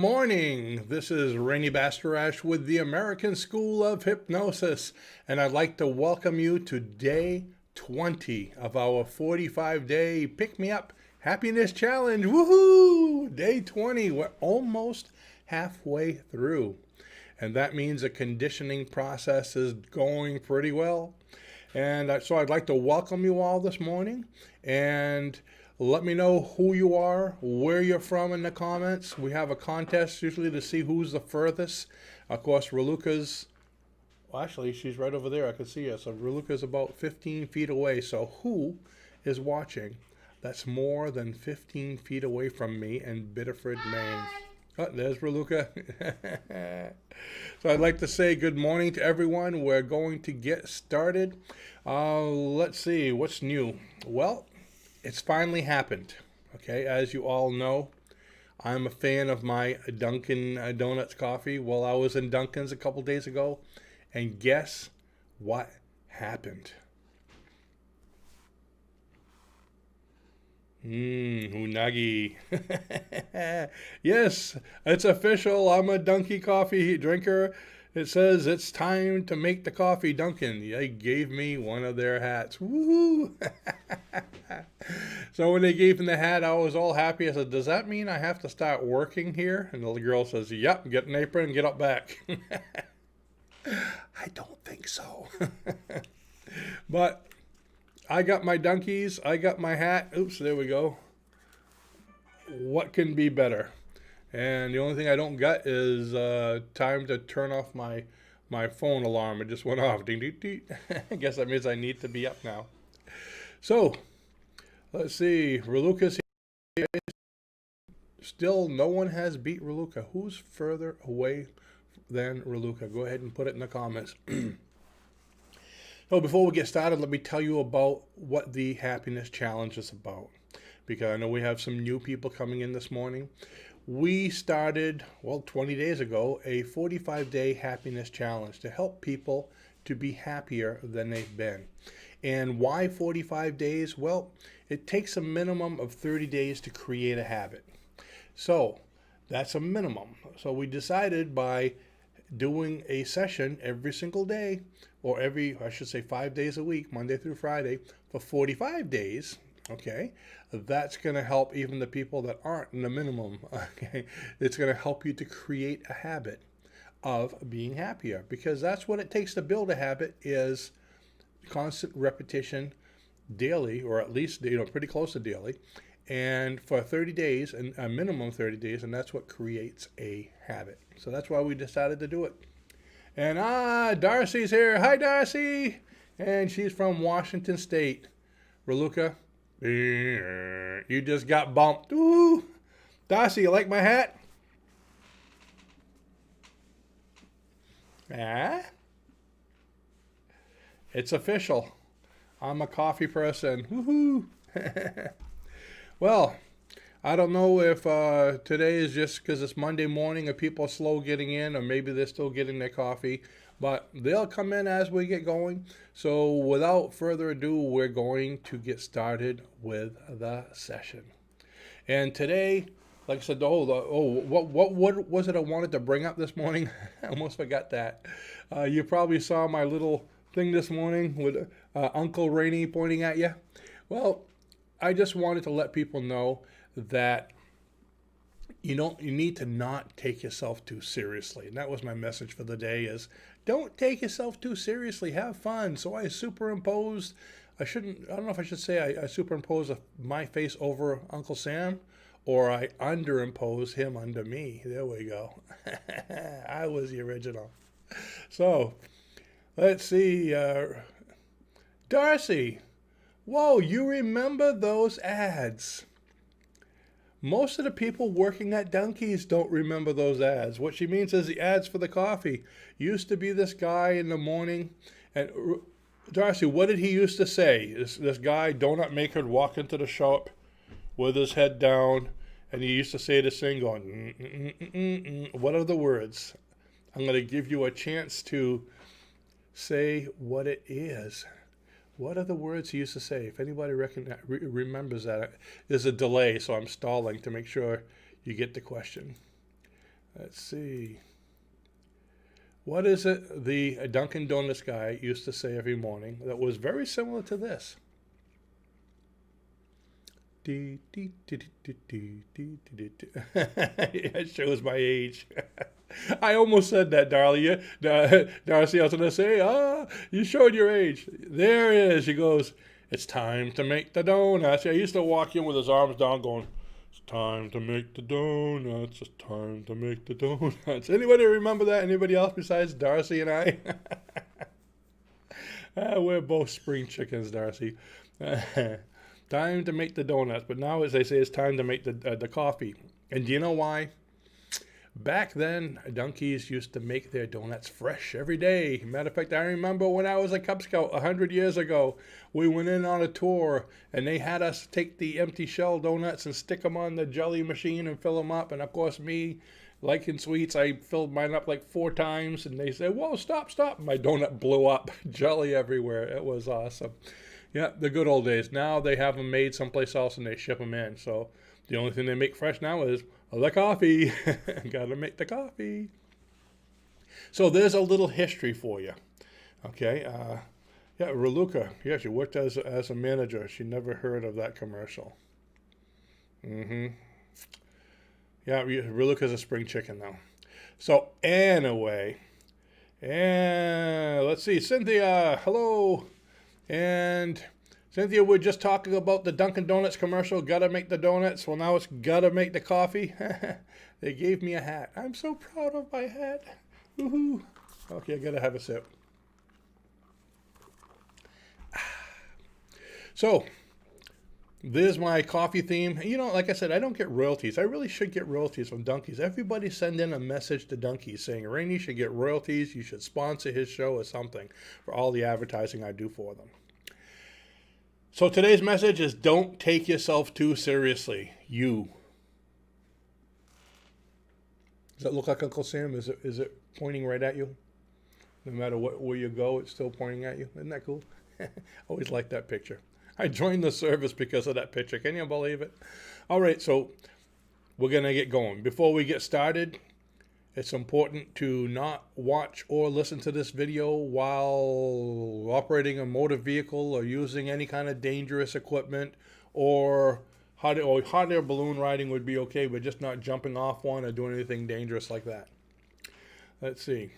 Morning. This is Rene with the American School of Hypnosis, and I'd like to welcome you to day 20 of our 45-day Pick Me Up Happiness Challenge. Woohoo! Day 20. We're almost halfway through, and that means the conditioning process is going pretty well. And so I'd like to welcome you all this morning, and let me know who you are, where you're from in the comments. We have a contest usually to see who's the furthest. Of course, Raluca's, well, actually, she's right over there. I can see her. So Raluca's about 15 feet away. So who is watching? That's more than 15 feet away from me in Biddeford, Maine. Oh, there's Raluca. So I'd like to say good morning to everyone. We're going to get started. Let's see, what's new? Well, it's finally happened. Okay, as you all know, I'm a fan of my Dunkin' Donuts coffee. Well, I was in Dunkin's a couple days ago, and guess what happened? Unagi. Yes, it's official. I'm a Dunkin' coffee drinker. It says it's time to make the coffee, Dunkin'. They gave me one of their hats. Woohoo! So when they gave me the hat, I was all happy. I said, does that mean I have to start working here? And the little girl says, yep, get an apron and get up back. I don't think so. But I got my Dunkies. I got my hat. Oops, there we go. What can be better? And the only thing I don't got is time to turn off my phone alarm. It just went off. Ding, ding, ding. I guess that means I need to be up now. So, let's see. Raluca's here. Still, no one has beat Raluca. Who's further away than Raluca? Go ahead and put it in the comments. So before we get started, let me tell you about what the Happiness Challenge is about. Because I know we have some new people coming in this morning. We started, well, 20 days ago, a 45-day happiness challenge to help people to be happier than they've been. And why 45 days? Well, it takes a minimum of 30 days to create a habit. So that's a minimum. So we decided by doing a session every single day, or I should say 5 days a week, Monday through Friday, for 45 days, okay, that's going to help even the people that aren't in the minimum, okay. It's going to help you to create a habit of being happier, because that's what it takes to build a habit, is constant repetition daily, or at least, pretty close to daily, and for 30 days, and a minimum 30 days, and that's what creates a habit. So that's why we decided to do it. And Darcy's here. Hi, Darcy. And she's from Washington State. Raluca, you just got bumped. Ooh. Darcy, you like my hat? Ah? It's official. I'm a coffee person. Woohoo! Well, I don't know if today is just because it's Monday morning and people are slow getting in, or maybe they're still getting their coffee, but they'll come in as we get going. So without further ado, we're going to get started with the session. And today, like I said, what was it I wanted to bring up this morning? I almost forgot that. You probably saw my little thing this morning with Uncle Rene pointing at you. Well, I just wanted to let people know that you need to not take yourself too seriously. And that was my message for the day, is don't take yourself too seriously. Have fun. So I superimposed, I don't know if I should say I superimposed my face over Uncle Sam, or I underimposed him under me. There we go. I was the original. So let's see. Darcy, whoa, you remember those ads? Most of the people working at Dunkies don't remember those ads. What she means is the ads for the coffee. Used to be this guy in the morning, and Darcy, what did he used to say? This guy, donut maker, would walk into the shop with his head down, and he used to say this thing going, What are the words? I'm going to give you a chance to say what it is. What are the words he used to say? If anybody remembers that. There's a delay, so I'm stalling to make sure you get the question. Let's see. What is it the Dunkin' Donuts guy used to say every morning that was very similar to this? It shows my age. I almost said that, Darcy. Darcy, I was going to say, you showed your age. There it is. He goes, it's time to make the donuts. I used to walk in with his arms down going, it's time to make the donuts. It's time to make the donuts. Anybody remember that? Anybody else besides Darcy and I? We're both spring chickens, Darcy. Time to make the donuts. But now, as they say, it's time to make the coffee. And do you know why? Back then, donkeys used to make their donuts fresh every day. Matter of fact, I remember when I was a Cub Scout 100 years ago, we went in on a tour and they had us take the empty shell donuts and stick them on the jelly machine and fill them up. And of course, me, liking sweets, I filled mine up like 4 times and they said, whoa, stop. My donut blew up, jelly everywhere. It was awesome. Yeah, the good old days. Now they have them made someplace else and they ship them in. So the only thing they make fresh now is the coffee. Gotta make the coffee. So there's a little history for you. Okay. Yeah, Raluca. Yeah, she worked as a manager. She never heard of that commercial. Yeah, Raluca's a spring chicken now. So anyway, and let's see, Cynthia, hello. And Cynthia, we're just talking about the Dunkin' Donuts commercial, gotta make the donuts. Well, now it's gotta make the coffee. They gave me a hat. I'm so proud of my hat. Woohoo. Okay, I gotta have a sip. So, there's my coffee theme. You know, like I said, I don't get royalties. I really should get royalties from donkeys. Everybody send in a message to donkeys saying, Rene should get royalties. You should sponsor his show or something for all the advertising I do for them. So today's message is don't take yourself too seriously. You. Does that look like Uncle Sam? Is it pointing right at you? No matter where you go, it's still pointing at you. Isn't that cool? Always like that picture. I joined the service because of that picture. Can you believe it? All right, so we're going to get going. Before we get started, it's important to not watch or listen to this video while operating a motor vehicle or using any kind of dangerous equipment, or hot air balloon riding would be okay, but just not jumping off one or doing anything dangerous like that. Let's see.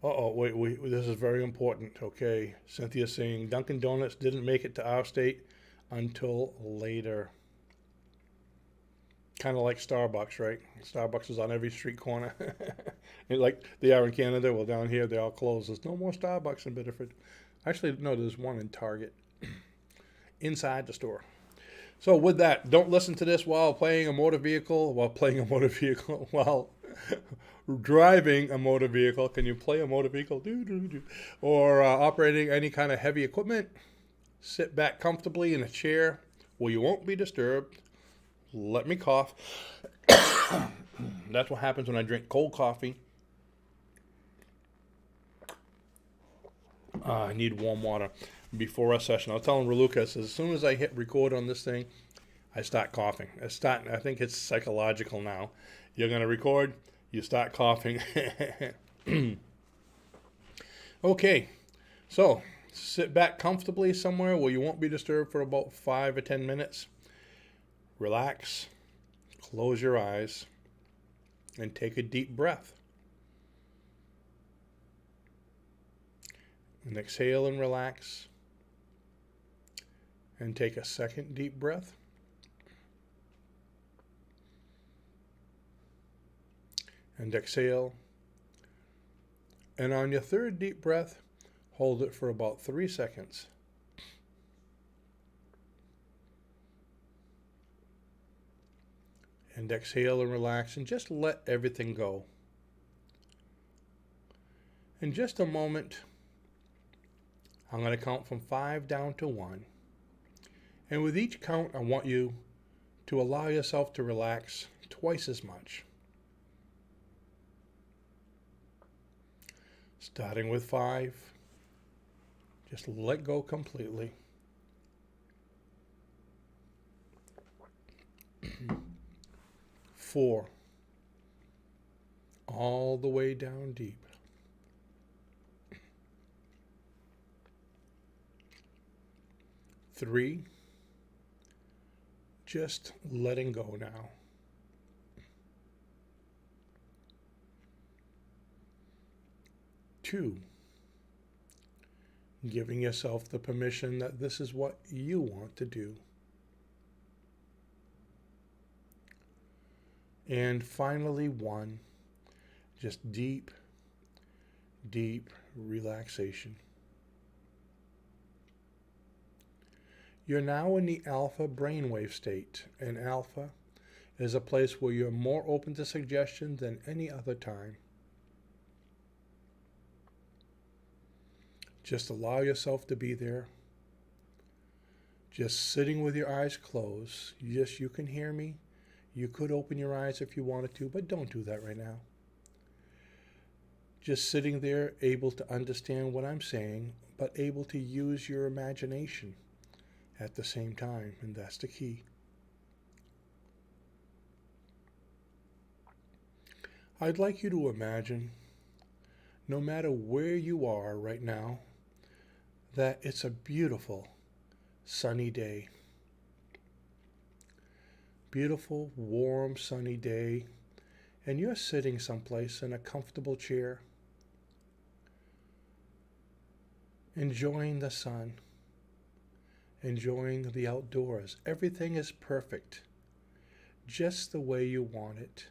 Wait, this is very important. Okay, Cynthia's saying Dunkin' Donuts didn't make it to our state until later. Kind of like Starbucks, right? Starbucks is on every street corner. Like they are in Canada. Well, down here, they all closed. There's no more Starbucks in Biddeford. Actually, no, there's one in Target. Inside the store. So with that, don't listen to this while driving a motor vehicle. Can you play a motor vehicle? Or operating any kind of heavy equipment. Sit back comfortably in a chair where you won't be disturbed. Let me cough. That's what happens when I drink cold coffee. I need warm water before a session. I was telling Raluca, as soon as I hit record on this thing, I start coughing. I think it's psychological now. You're going to record, you start coughing. Okay, so sit back comfortably somewhere where you won't be disturbed for about 5 or 10 minutes. Relax, close your eyes, and take a deep breath. And exhale and relax. And take a second deep breath. And exhale. And on your third deep breath, hold it for about 3 seconds. And exhale and relax and just let everything go. In just a moment, I'm going to count from 5 down to 1. And with each count, I want you to allow yourself to relax twice as much. Starting with 5, just let go completely. 4, all the way down deep. 3, just letting go now. 2, giving yourself the permission that this is what you want to do. And finally, 1, just deep, deep relaxation. You're now in the alpha brainwave state, and alpha is a place where you're more open to suggestion than any other time. Just allow yourself to be there. Just sitting with your eyes closed. Yes, you can hear me. You could open your eyes if you wanted to, but don't do that right now. Just sitting there, able to understand what I'm saying, but able to use your imagination at the same time, and that's the key. I'd like you to imagine, no matter where you are right now, that it's a beautiful, sunny day. Beautiful, warm, sunny day, and you're sitting someplace in a comfortable chair, enjoying the sun, enjoying the outdoors. Everything is perfect, just the way you want it.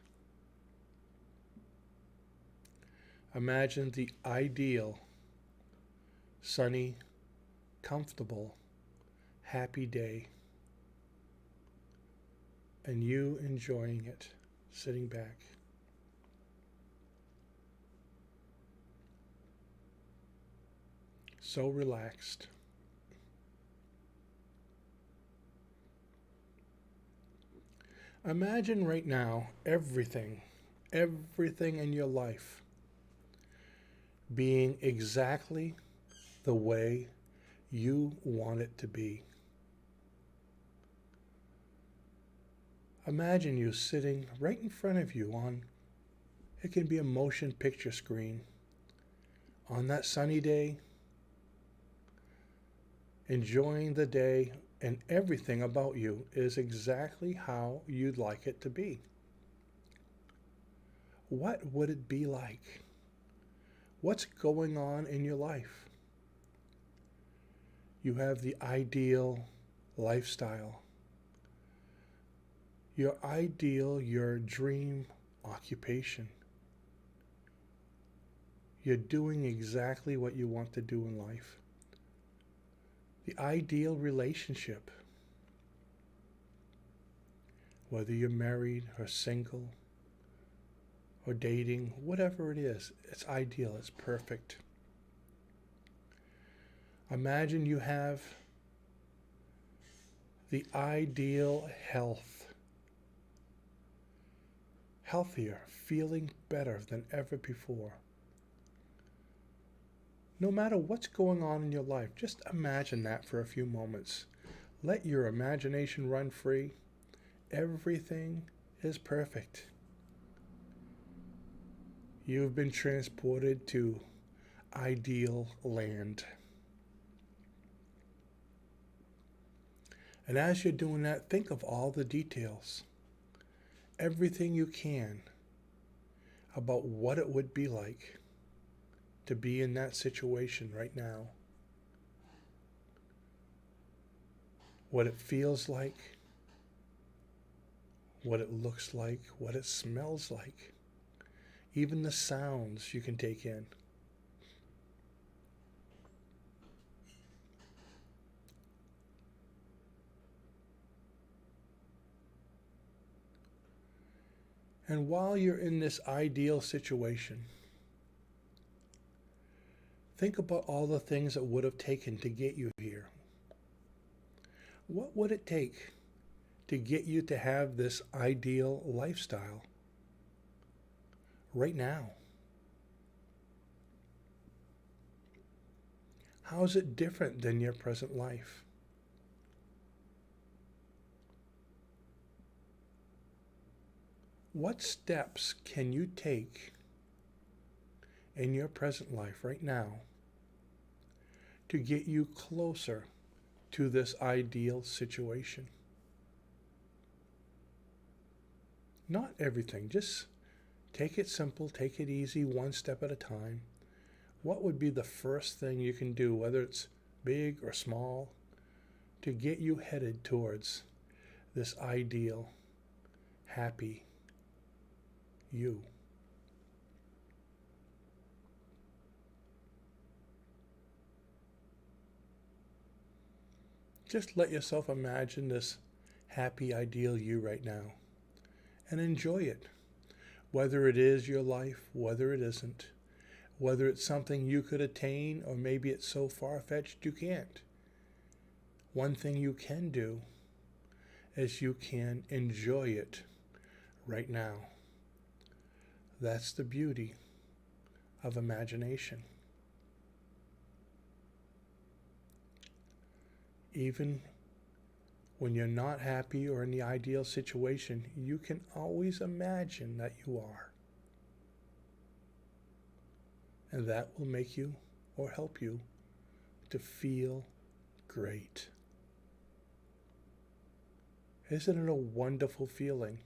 Imagine the ideal, sunny, comfortable, happy day, and you enjoying it, sitting back. So relaxed. Imagine right now everything in your life being exactly the way you want it to be. Imagine you sitting right in front of you on, it can be a motion picture screen, on that sunny day, enjoying the day, and everything about you is exactly how you'd like it to be. What would it be like? What's going on in your life? You have the ideal lifestyle, your dream occupation. You're doing exactly what you want to do in life. The ideal relationship, whether you're married or single or dating, whatever it is, it's ideal, it's perfect. Imagine you have the ideal health, healthier, feeling better than ever before. No matter what's going on in your life, just imagine that for a few moments. Let your imagination run free. Everything is perfect. You've been transported to ideal land. And as you're doing that, think of all the details, everything you can about what it would be like to be in that situation right now. What it feels like, what it looks like, what it smells like, even the sounds you can take in. And while you're in this ideal situation, think about all the things it would have taken to get you here. What would it take to get you to have this ideal lifestyle right now? How is it different than your present life? What steps can you take in your present life right now to get you closer to this ideal situation? Not everything, just take it simple, take it easy, one step at a time. What would be the first thing you can do, whether it's big or small, to get you headed towards this ideal, happy you? Just let yourself imagine this happy, ideal you right now and enjoy it. Whether it is your life, whether it isn't, whether it's something you could attain, or maybe it's so far-fetched you can't. One thing you can do is you can enjoy it right now. That's the beauty of imagination. Even when you're not happy or in the ideal situation, you can always imagine that you are. And that will make you or help you to feel great. Isn't it a wonderful feeling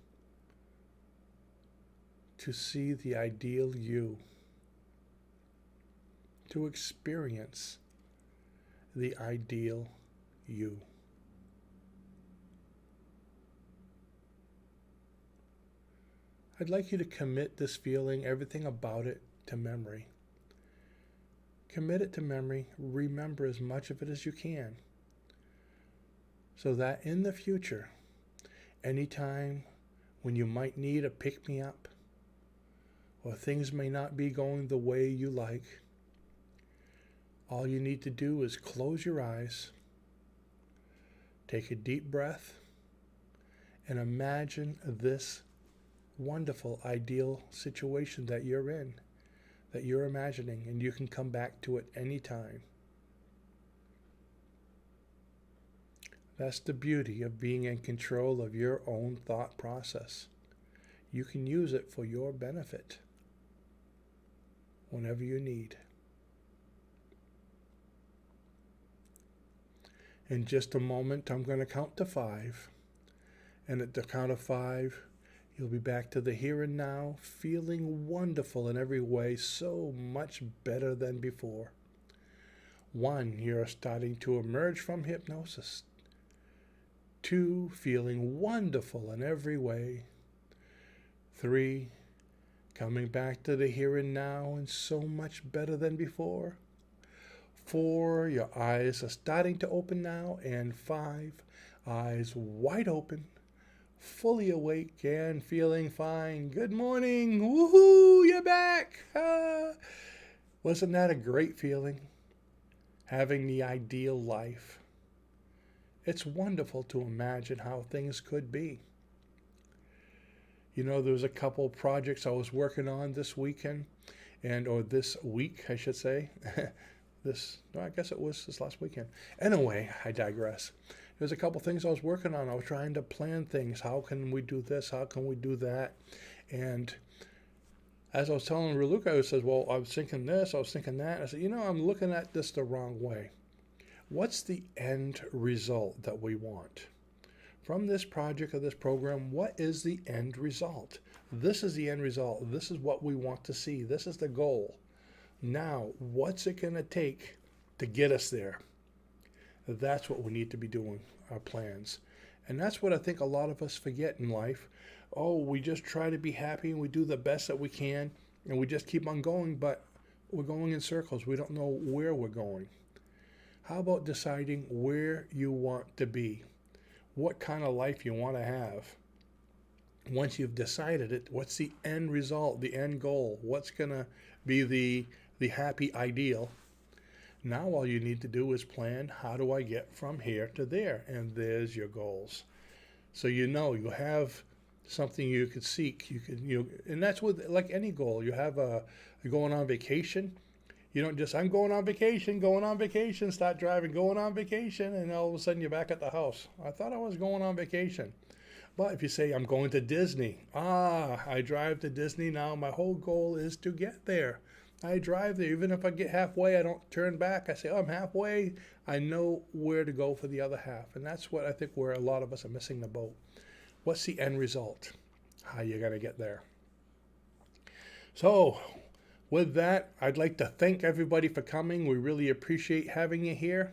to see the ideal you, to experience the ideal you? I'd like you to commit this feeling, everything about it, to memory. Commit it to memory. Remember as much of it as you can, so that in the future, anytime when you might need a pick-me-up, or things may not be going the way you like, all you need to do is close your eyes, take a deep breath, and imagine this wonderful, ideal situation that you're in, that you're imagining, and you can come back to it anytime. That's the beauty of being in control of your own thought process. You can use it for your benefit whenever you need. In just a moment, I'm going to count to 5. And at the count of 5, you'll be back to the here and now, feeling wonderful in every way, so much better than before. 1, you're starting to emerge from hypnosis. 2, feeling wonderful in every way. 3, coming back to the here and now and so much better than before. 4, your eyes are starting to open now. And 5, eyes wide open, fully awake and feeling fine. Good morning. Woohoo, you're back. Wasn't that a great feeling? Having the ideal life. It's wonderful to imagine how things could be. You know, there was a couple projects I was working on this weekend, or this week, I should say. I guess it was this last weekend. Anyway, I digress. There's a couple things I was working on. I was trying to plan things. How can we do this? How can we do that? And as I was telling Raluca, I said, well, I was thinking this, I was thinking that. I said, I'm looking at this the wrong way. What's the end result that we want? From this project or this program, what is the end result? This is the end result. This is what we want to see. This is the goal. Now, what's it going to take to get us there? That's what we need to be doing, our plans. And that's what I think a lot of us forget in life. Oh, we just try to be happy and we do the best that we can and we just keep on going, but we're going in circles. We don't know where we're going. How about deciding where you want to be? What kind of life you want to have? Once you've decided it, what's the end result, the end goal? What's going to be the happy ideal? Now all you need to do is plan, how do I get from here to there? And there's your goals. So you have something you could seek. And that's with like any goal. You have you're going on vacation. You don't just, I'm going on vacation, start driving, going on vacation, and all of a sudden you're back at the house. I thought I was going on vacation. But if you say, I'm going to Disney, I drive to Disney now. My whole goal is to get there. I drive there. Even if I get halfway, I don't turn back. I say, oh, I'm halfway. I know where to go for the other half. And that's what I think where a lot of us are missing the boat. What's the end result? How you going to get there? So, with that, I'd like to thank everybody for coming. We really appreciate having you here.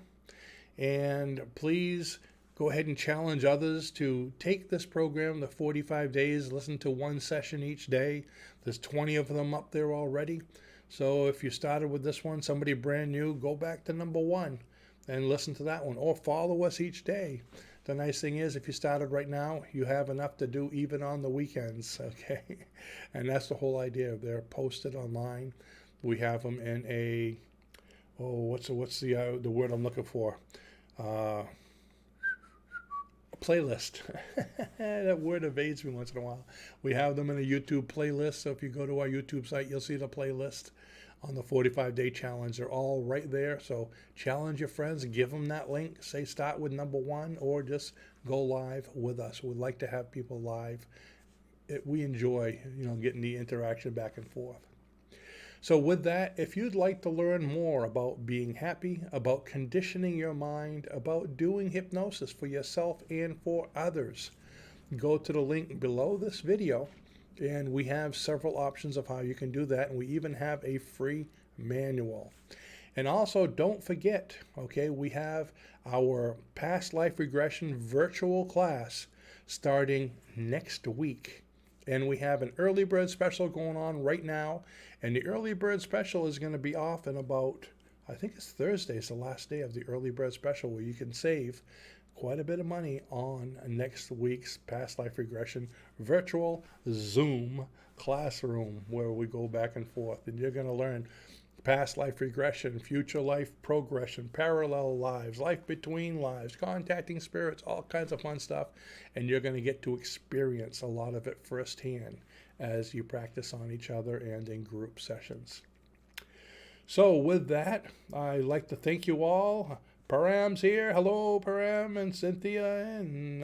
And please go ahead and challenge others to take this program, the 45 days, listen to one session each day. There's 20 of them up there already. So if you started with this one, somebody brand new, go back to number 1 and listen to that one, or follow us each day. The nice thing is, if you started right now, you have enough to do even on the weekends, okay? And that's the whole idea. They're posted online. We have them in a, what's the word I'm looking for? Playlist. That word evades me once in a while. We have them in a YouTube playlist. So if you go to our YouTube site, you'll see the playlist on the 45-day challenge. They're all right there. So challenge your friends, give them that link. Say start with number 1, or just go live with us. We'd like to have people live. We enjoy, getting the interaction back and forth. So with that, if you'd like to learn more about being happy, about conditioning your mind, about doing hypnosis for yourself and for others, go to the link below this video, and we have several options of how you can do that, and we even have a free manual. And also, don't forget, okay, we have our past life regression virtual class starting next week. And we have an early bird special going on right now. And the early bird special is going to be off in about, I think it's Thursday. It's the last day of the early bird special, where you can save quite a bit of money on next week's past life regression virtual Zoom classroom, where we go back and forth. And you're going to learn past life regression, future life progression, parallel lives, life between lives, contacting spirits, all kinds of fun stuff. And you're going to get to experience a lot of it firsthand as you practice on each other and in group sessions. So with that, I'd like to thank you all. Param's here. Hello, Param and Cynthia and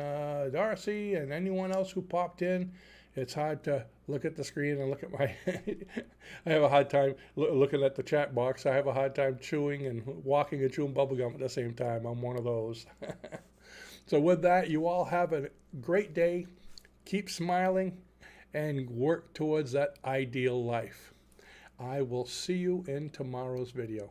Darcy and anyone else who popped in. It's hard to look at the screen and look at my... I have a hard time looking at the chat box. I have a hard time chewing and walking and chewing bubblegum at the same time. I'm one of those. So with that, you all have a great day. Keep smiling and work towards that ideal life. I will see you in tomorrow's video.